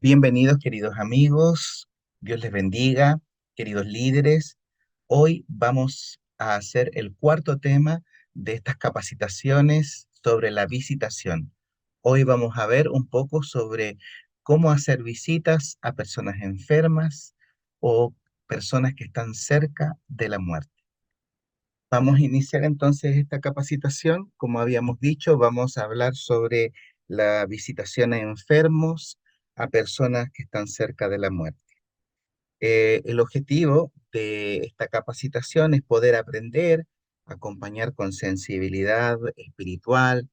Bienvenidos, queridos amigos. Dios les bendiga, queridos líderes. Hoy vamos a hacer el cuarto tema de estas capacitaciones sobre la visitación. Hoy vamos a ver un poco sobre cómo hacer visitas a personas enfermas o personas que están cerca de la muerte. Vamos a iniciar entonces esta capacitación. Como habíamos dicho, vamos a hablar sobre la visitación a enfermos, a personas que están cerca de la muerte. El objetivo de esta capacitación es poder aprender, acompañar con sensibilidad espiritual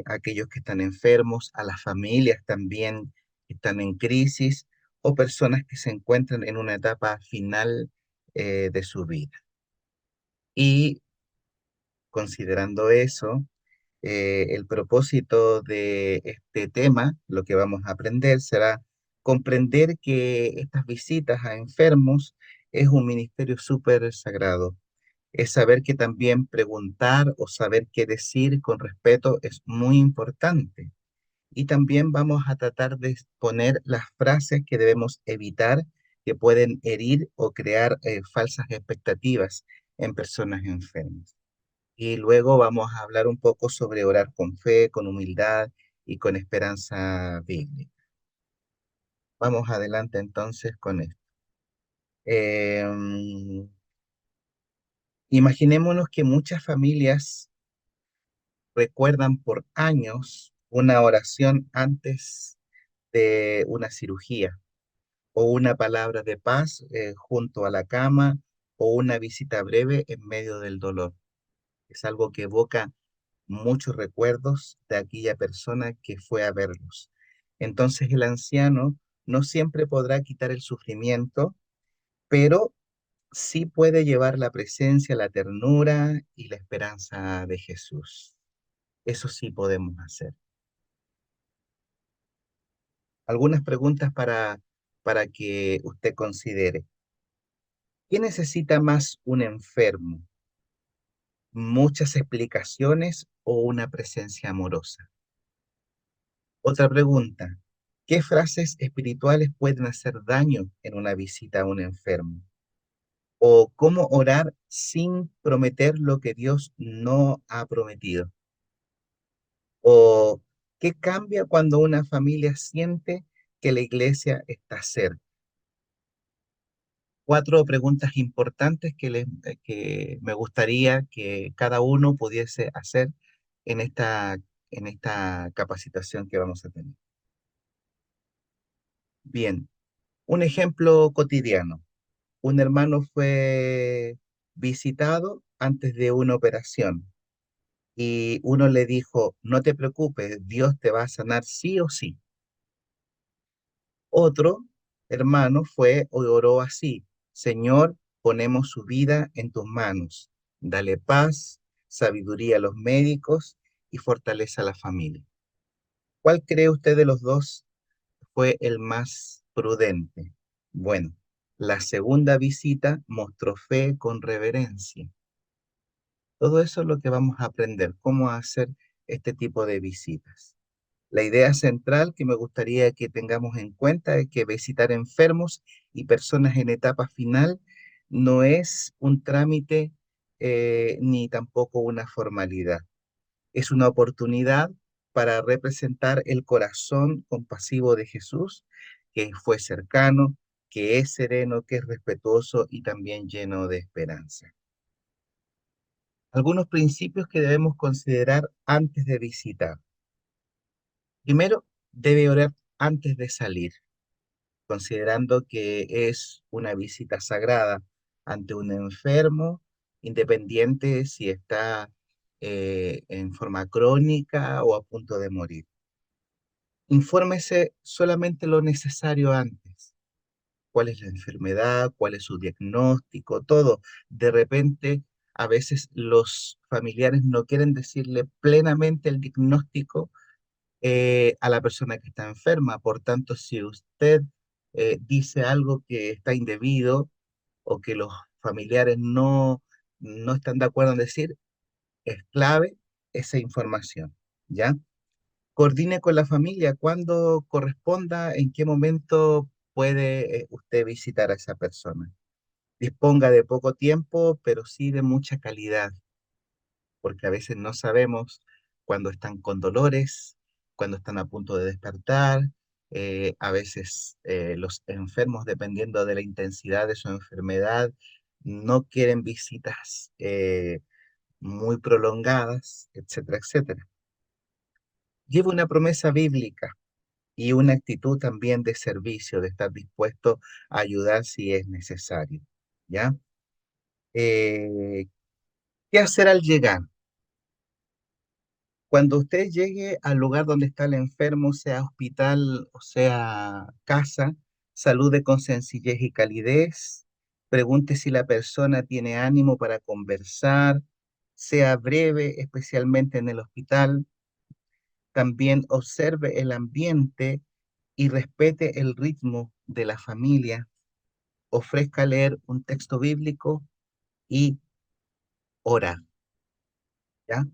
a aquellos que están enfermos, a las familias también que están en crisis o personas que se encuentran en una etapa final de su vida. Y considerando eso, el propósito de este tema, lo que vamos a aprender será comprender que estas visitas a enfermos es un ministerio súper sagrado. Es saber que también preguntar o saber qué decir con respeto es muy importante. Y también vamos a tratar de poner las frases que debemos evitar que pueden herir o crear falsas expectativas en personas enfermas. Y luego vamos a hablar un poco sobre orar con fe, con humildad y con esperanza bíblica. Vamos adelante entonces con esto. Imaginémonos que muchas familias recuerdan por años una oración antes de una cirugía o una palabra de paz junto a la cama o una visita breve en medio del dolor. Es algo que evoca muchos recuerdos de aquella persona que fue a verlos. Entonces el anciano no siempre podrá quitar el sufrimiento, pero sí puede llevar la presencia, la ternura y la esperanza de Jesús. Eso sí podemos hacer. Algunas preguntas para que usted considere. ¿Qué necesita más un enfermo? ¿Muchas explicaciones o una presencia amorosa? Otra pregunta, ¿qué frases espirituales pueden hacer daño en una visita a un enfermo? ¿O cómo orar sin prometer lo que Dios no ha prometido? ¿O qué cambia cuando una familia siente que la iglesia está cerca? Cuatro preguntas importantes que me gustaría que cada uno pudiese hacer en en esta capacitación que vamos a tener. Bien, un ejemplo cotidiano. Un hermano fue visitado antes de una operación y uno le dijo, no te preocupes, Dios te va a sanar sí o sí. Otro hermano fue y oró así, Señor, ponemos su vida en tus manos, dale paz, sabiduría a los médicos y fortaleza a la familia. ¿Cuál cree usted de los dos fue el más prudente? Bueno, la segunda visita mostró fe con reverencia. Todo eso es lo que vamos a aprender, cómo hacer este tipo de visitas. La idea central que me gustaría que tengamos en cuenta es que visitar enfermos y personas en etapa final no es un trámite ni tampoco una formalidad. Es una oportunidad para representar el corazón compasivo de Jesús, que fue cercano, que es sereno, que es respetuoso y también lleno de esperanza. Algunos principios que debemos considerar antes de visitar. Primero, debe orar antes de salir, considerando que es una visita sagrada ante un enfermo, independiente si está en forma crónica o a punto de morir. Infórmese solamente lo necesario antes. ¿Cuál es la enfermedad? ¿Cuál es su diagnóstico? Todo. De repente, a veces los familiares no quieren decirle plenamente el diagnóstico a la persona que está enferma. Por tanto, si usted dice algo que está indebido o que los familiares no están de acuerdo en decir, es clave esa información, ¿ya? Coordine con la familia cuando corresponda, en qué momento puede usted visitar a esa persona. Disponga de poco tiempo, pero sí de mucha calidad, porque a veces no sabemos cuando están con dolores, cuando están a punto de despertar. A veces los enfermos, dependiendo de la intensidad de su enfermedad, no quieren visitas muy prolongadas, etcétera, etcétera. Lleva una promesa bíblica y una actitud también de servicio, de estar dispuesto a ayudar si es necesario, ¿ya? Eh, ¿Qué hacer al llegar? Cuando usted llegue al lugar donde está el enfermo, sea hospital o sea casa, salude con sencillez y calidez, pregunte si la persona tiene ánimo para conversar, sea breve, especialmente en el hospital. También observe el ambiente y respete el ritmo de la familia. Ofrezca leer un texto bíblico y orar, ¿ya?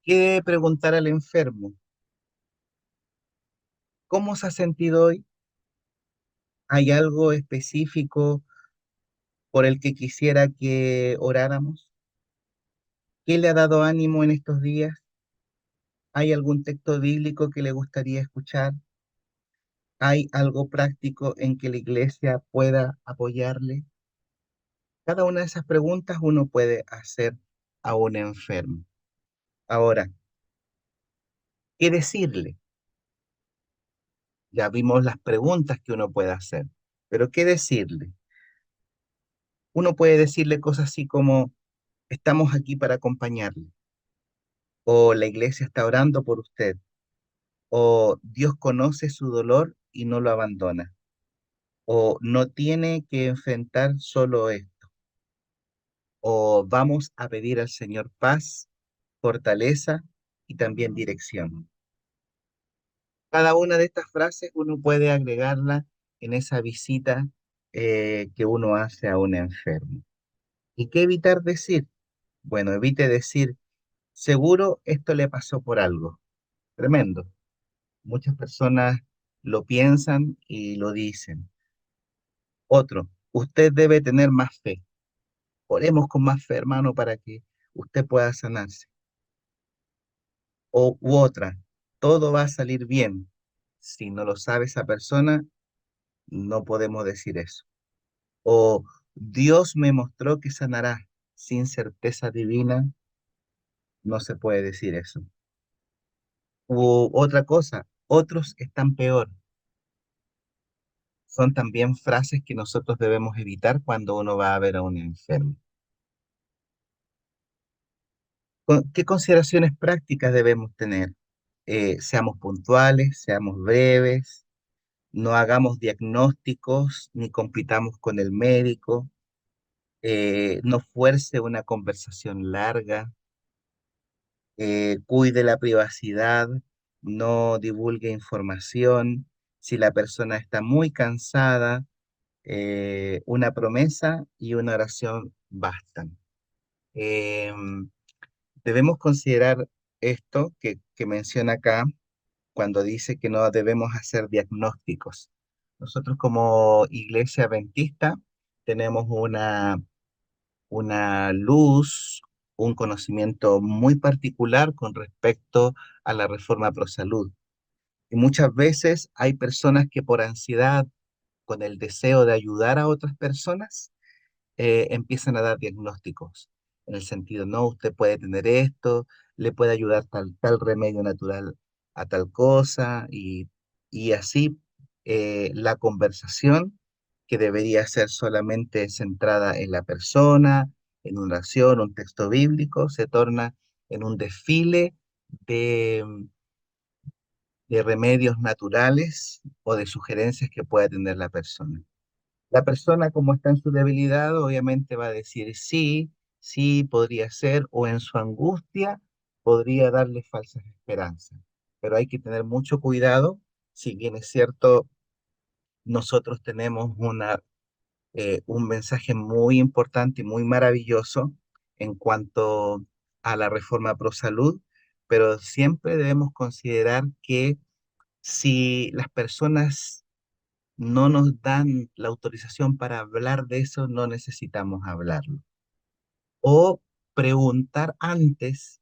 ¿Qué preguntar al enfermo? ¿Cómo se ha sentido hoy? ¿Hay algo específico por el que quisiera que oráramos? ¿Qué le ha dado ánimo en estos días? ¿Hay algún texto bíblico que le gustaría escuchar? ¿Hay algo práctico en que la iglesia pueda apoyarle? Cada una de esas preguntas uno puede hacer a un enfermo. Ahora, ¿qué decirle? Ya vimos las preguntas que uno puede hacer, pero ¿qué decirle? Uno puede decirle cosas así como, estamos aquí para acompañarle, o la iglesia está orando por usted, o Dios conoce su dolor y no lo abandona, o no tiene que enfrentar solo esto, o vamos a pedir al Señor paz, fortaleza y también dirección. Cada una de estas frases uno puede agregarla en esa visita que uno hace a un enfermo. ¿Y qué evitar decir? Bueno, evite decir, seguro esto le pasó por algo. Tremendo. Muchas personas lo piensan y lo dicen. Otro, usted debe tener más fe. Oremos con más fe, hermano, para que usted pueda sanarse. U otra, todo va a salir bien. Si no lo sabe esa persona, no podemos decir eso. O Dios me mostró que sanará. Sin certeza divina, no se puede decir eso. U otra cosa, otros están peor. Son también frases que nosotros debemos evitar cuando uno va a ver a un enfermo. ¿Qué consideraciones prácticas debemos tener? Seamos puntuales, seamos breves, no hagamos diagnósticos ni compitamos con el médico, no fuerce una conversación larga, cuide la privacidad, no divulgue información. Si la persona está muy cansada, una promesa y una oración bastan. Em, Debemos considerar esto que menciona acá cuando dice que no debemos hacer diagnósticos. Nosotros como iglesia adventista tenemos una luz, un conocimiento muy particular con respecto a la reforma pro salud. Y muchas veces hay personas que por ansiedad, con el deseo de ayudar a otras personas, empiezan a dar diagnósticos, en el sentido, no, usted puede tener esto, le puede ayudar tal remedio natural a tal cosa, y así la conversación, que debería ser solamente centrada en la persona, en una oración, un texto bíblico, se torna en un desfile de, de remedios naturales o de sugerencias que pueda tener la persona. La persona, como está en su debilidad, obviamente va a decir sí, sí, podría ser, o en su angustia podría darle falsas esperanzas. Pero hay que tener mucho cuidado, si bien es cierto, nosotros tenemos un mensaje muy importante y muy maravilloso en cuanto a la reforma pro salud, pero siempre debemos considerar que si las personas no nos dan la autorización para hablar de eso, no necesitamos hablarlo. O preguntar antes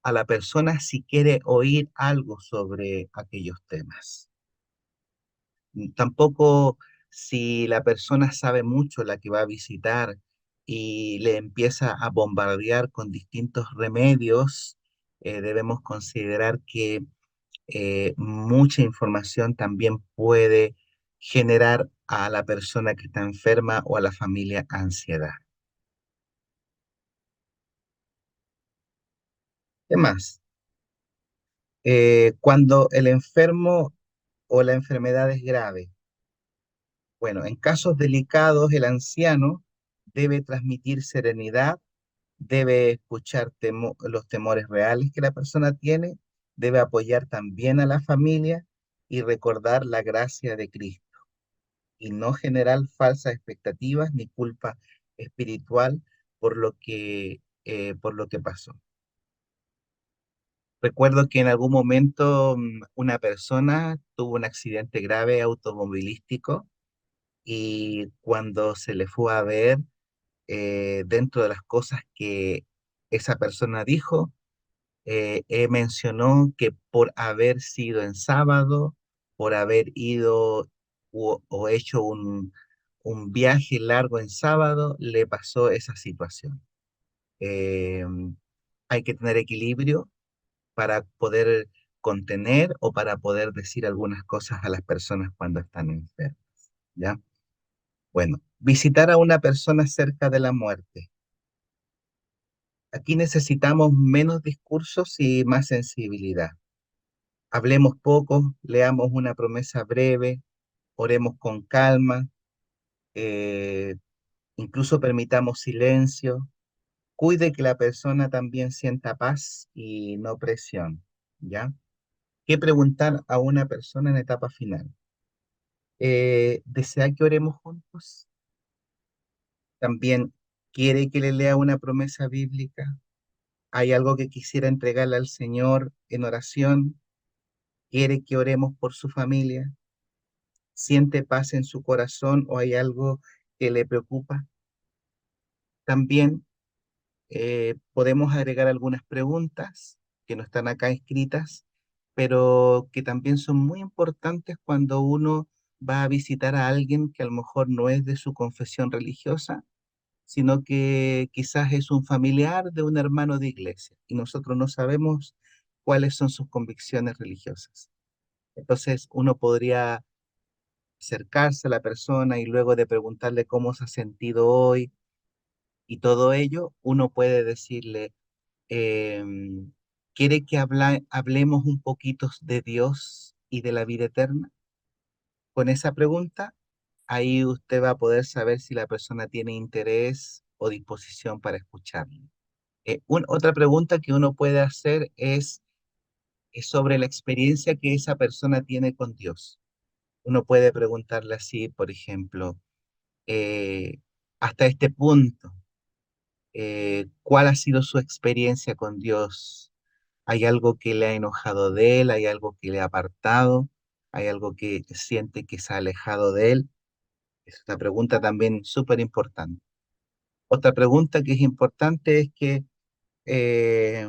a la persona si quiere oír algo sobre aquellos temas. Tampoco si la persona sabe mucho la que va a visitar y le empieza a bombardear con distintos remedios, debemos considerar que mucha información también puede generar a la persona que está enferma o a la familia ansiedad. ¿Qué más? Cuando el enfermo o la enfermedad es grave. Bueno, en casos delicados, el anciano debe transmitir serenidad, debe escuchar los temores reales que la persona tiene, debe apoyar también a la familia y recordar la gracia de Cristo y no generar falsas expectativas ni culpa espiritual por lo que pasó. Recuerdo que en algún momento una persona tuvo un accidente grave automovilístico y cuando se le fue a ver, dentro de las cosas que esa persona dijo, mencionó que por haber sido en sábado, por haber ido o hecho un viaje largo en sábado, le pasó esa situación. Eh, Hay que tener equilibrio para poder contener o para poder decir algunas cosas a las personas cuando están enfermas, ¿ya? Bueno, visitar a una persona cerca de la muerte. Aquí necesitamos menos discursos y más sensibilidad. Hablemos poco, leamos una promesa breve, oremos con calma, eh, incluso permitamos silencio. Cuide que la persona también sienta paz y no presión, ¿ya? ¿Qué preguntar a una persona en etapa final? ¿Desea que oremos juntos? También, ¿quiere que le lea una promesa bíblica? ¿Hay algo que quisiera entregarle al Señor en oración? ¿Quiere que oremos por su familia? ¿Siente paz en su corazón o hay algo que le preocupa? También podemos agregar algunas preguntas que no están acá escritas, pero que también son muy importantes cuando uno va a visitar a alguien que a lo mejor no es de su confesión religiosa, sino que quizás es un familiar de un hermano de iglesia y nosotros no sabemos cuáles son sus convicciones religiosas. Entonces uno podría acercarse a la persona y luego de preguntarle cómo se ha sentido hoy y todo ello, uno puede decirle, ¿quiere que hablemos un poquito de Dios y de la vida eterna? Con esa pregunta, ahí usted va a poder saber si la persona tiene interés o disposición para escucharle. Otra pregunta que uno puede hacer es sobre la experiencia que esa persona tiene con Dios. Uno puede preguntarle así, por ejemplo, eh, hasta este punto, ¿cuál ha sido su experiencia con Dios? ¿Hay algo que le ha enojado de él? ¿Hay algo que le ha apartado? ¿Hay algo que siente que se ha alejado de él? Es una pregunta también súper importante. Otra pregunta que es importante es que eh,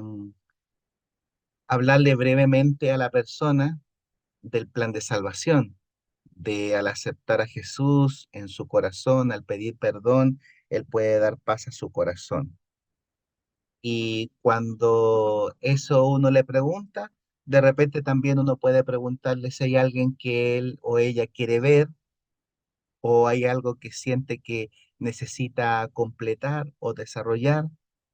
hablarle brevemente a la persona del plan de salvación, de al aceptar a Jesús en su corazón, al pedir perdón, Él puede dar paz a su corazón. Y cuando eso uno le pregunta, de repente también uno puede preguntarle si hay alguien que él o ella quiere ver o hay algo que siente que necesita completar o desarrollar.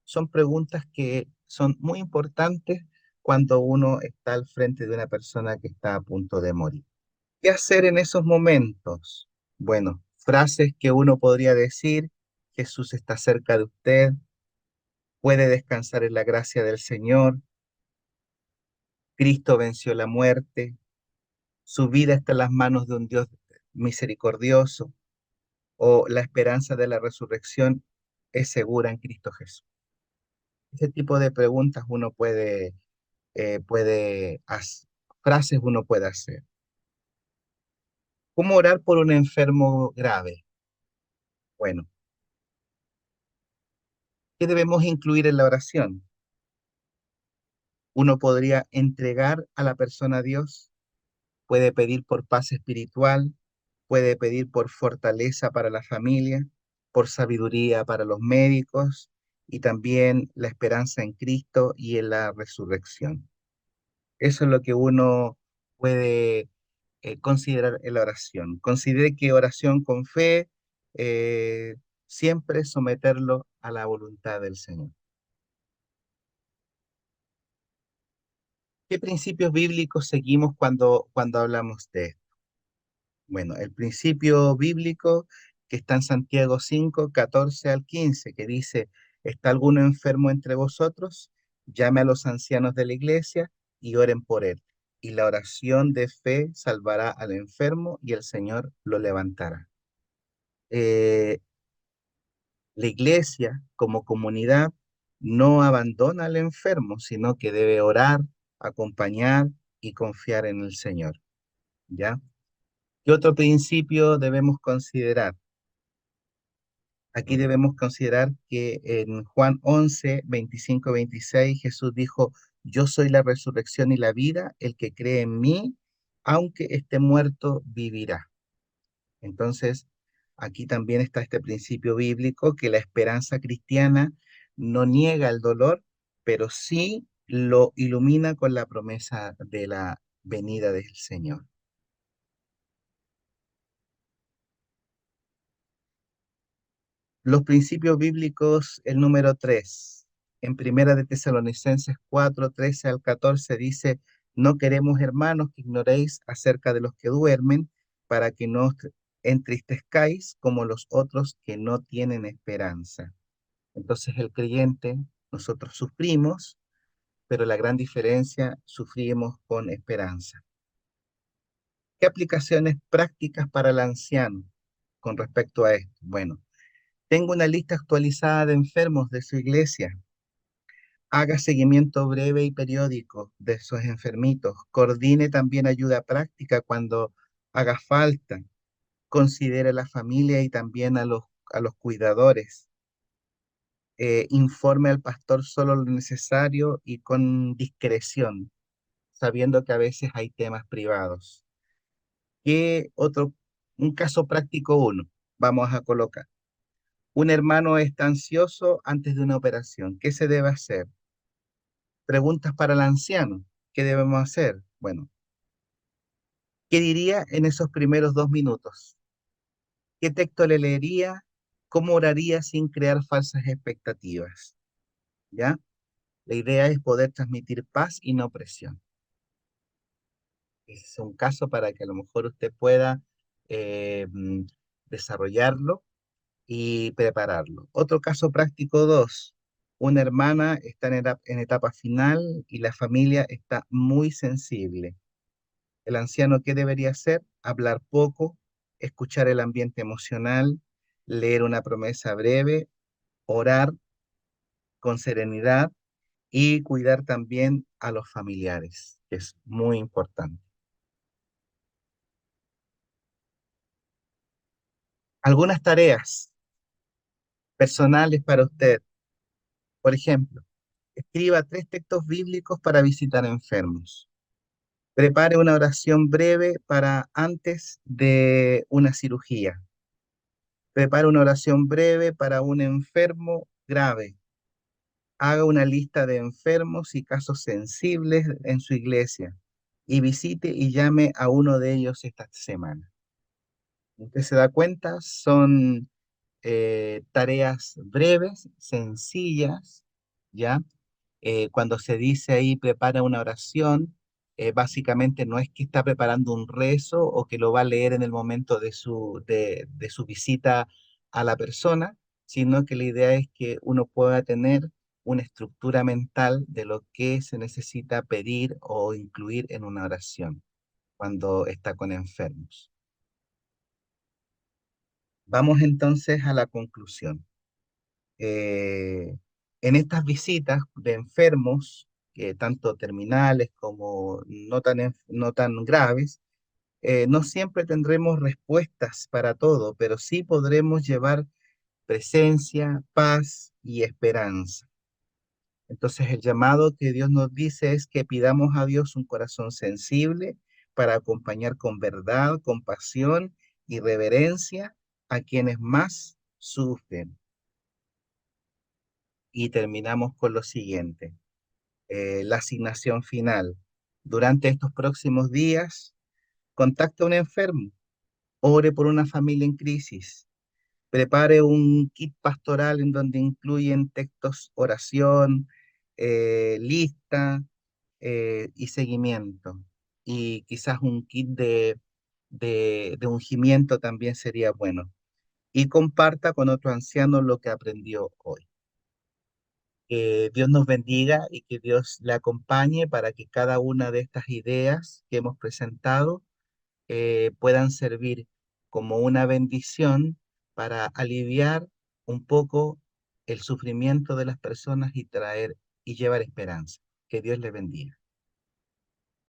Son preguntas que son muy importantes cuando uno está al frente de una persona que está a punto de morir. ¿Qué hacer en esos momentos? Bueno, frases que uno podría decir: Jesús está cerca de usted, puede descansar en la gracia del Señor, Cristo venció la muerte, su vida está en las manos de un Dios misericordioso, o la esperanza de la resurrección es segura en Cristo Jesús. Ese tipo de preguntas uno frases uno puede hacer. ¿Cómo orar por un enfermo grave? Bueno, ¿qué debemos incluir en la oración? Uno podría entregar a la persona a Dios, puede pedir por paz espiritual, puede pedir por fortaleza para la familia, por sabiduría para los médicos y también la esperanza en Cristo y en la resurrección. Eso es lo que uno puede considerar en la oración. Considere que oración con fe, eh, siempre someterlo a la voluntad del Señor. ¿Qué principios bíblicos seguimos cuando hablamos de esto? Bueno, el principio bíblico que está en Santiago 5 14 al 15 que dice, ¿está alguno enfermo entre vosotros? Llame a los ancianos de la iglesia y oren por él. Y la oración de fe salvará al enfermo y el Señor lo levantará. Eh, la iglesia como comunidad no abandona al enfermo, sino que debe orar, acompañar y confiar en el Señor. ¿Ya? ¿Qué otro principio debemos considerar? Aquí debemos considerar que en Juan 11 25 26 Jesús dijo, yo soy la resurrección y la vida, el que cree en mí, aunque esté muerto, vivirá. Entonces, aquí también está este principio bíblico que la esperanza cristiana no niega el dolor, pero sí lo ilumina con la promesa de la venida del Señor. Los principios bíblicos, el número 3, en Primera de Tesalonicenses 4 13 al 14 dice, no queremos, hermanos, que ignoréis acerca de los que duermen, para que no os entristezcáis como los otros que no tienen esperanza. Entonces el creyente, nosotros sufrimos, pero la gran diferencia, sufrimos con esperanza. ¿Qué aplicaciones prácticas para el anciano con respecto a esto? Bueno, tengo una lista actualizada de enfermos de su iglesia. Haga seguimiento breve y periódico de esos enfermitos. Coordine también ayuda práctica cuando haga falta. Considere a la familia y también a los cuidadores. Informe al pastor solo lo necesario y con discreción, sabiendo que a veces hay temas privados. ¿Qué otro? Un caso práctico uno. Vamos a colocar. Un hermano está ansioso antes de una operación. ¿Qué se debe hacer? Preguntas para el anciano. ¿Qué debemos hacer? Bueno, ¿qué diría en esos primeros 2 minutos? ¿Qué texto le leería? ¿Cómo oraría sin crear falsas expectativas? ¿Ya? La idea es poder transmitir paz y no presión. Ese es un caso para que a lo mejor usted pueda eh, mm, desarrollarlo y prepararlo. Otro caso práctico 2. Una hermana está en etapa final y la familia está muy sensible. El anciano, ¿qué debería hacer? Hablar poco, escuchar el ambiente emocional, leer una promesa breve, orar con serenidad y cuidar también a los familiares, que es muy importante. Algunas tareas personales para usted. Por ejemplo, escriba 3 textos bíblicos para visitar enfermos. Prepare una oración breve para antes de una cirugía. Prepare una oración breve para un enfermo grave. Haga una lista de enfermos y casos sensibles en su iglesia y visite y llame a uno de ellos esta semana. Usted se da cuenta, son tareas breves, sencillas, ¿ya? Cuando se dice ahí prepara una oración, básicamente no es que está preparando un rezo o que lo va a leer en el momento de su visita a la persona, sino que la idea es que uno pueda tener una estructura mental de lo que se necesita pedir o incluir en una oración cuando está con enfermos. Vamos entonces a la conclusión. Eh, En estas visitas de enfermos, tanto terminales como no tan graves, no siempre tendremos respuestas para todo, pero sí podremos llevar presencia, paz y esperanza. Entonces el llamado que Dios nos dice es que pidamos a Dios un corazón sensible para acompañar con verdad, compasión y reverencia a quienes más sufren. Y terminamos con lo siguiente, la asignación final. Durante estos próximos días, contacte a un enfermo, ore por una familia en crisis, prepare un kit pastoral en donde incluyen textos, oración, lista y seguimiento. Y quizás un kit de ungimiento también sería bueno. Y comparta con otro anciano lo que aprendió hoy. Que Dios nos bendiga y que Dios le acompañe para que cada una de estas ideas que hemos presentado puedan servir como una bendición para aliviar un poco el sufrimiento de las personas y traer y llevar esperanza. Que Dios le bendiga.